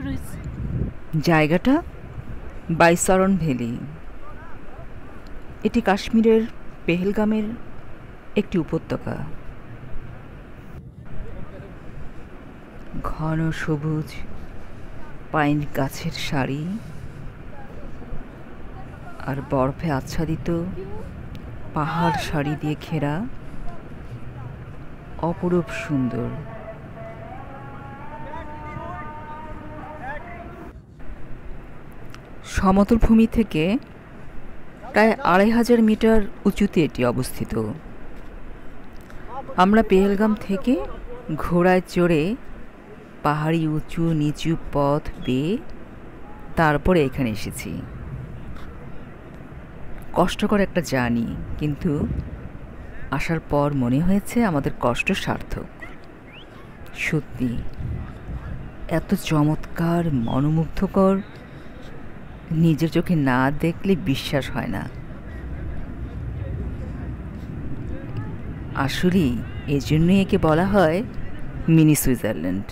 শুরু হয়েছে। জায়গাটা বাইসরন ভ্যালি। এটি কাশ্মীরের পেহেলগামের একটি উপত্যকা। ঘন সবুজ পাইন গাছের সারি আর বরফে আচ্ছাদিত পাহাড় সারি দিয়ে ঘেরা অপরূপ সুন্দর। সমতল ভূমি থেকে প্রায় ২৫০০ মিটার উঁচুতে এটি অবস্থিত। আমরা পেহেলগাম থেকে ঘোড়ায় চড়ে পাহাড়ি উঁচু নিচু পথ বেয়ে তারপরে এখানে এসেছি। কষ্টকর একটা জার্নি, কিন্তু আসার পর মনে হয়েছে আমাদের কষ্ট সার্থক। সত্যি এত চমৎকার, মনোমুগ্ধকর, নিজের চোখে না দেখলে বিশ্বাস হয় না। আসলেই এজন্যই একে বলা হয় মিনি সুইজারল্যান্ড।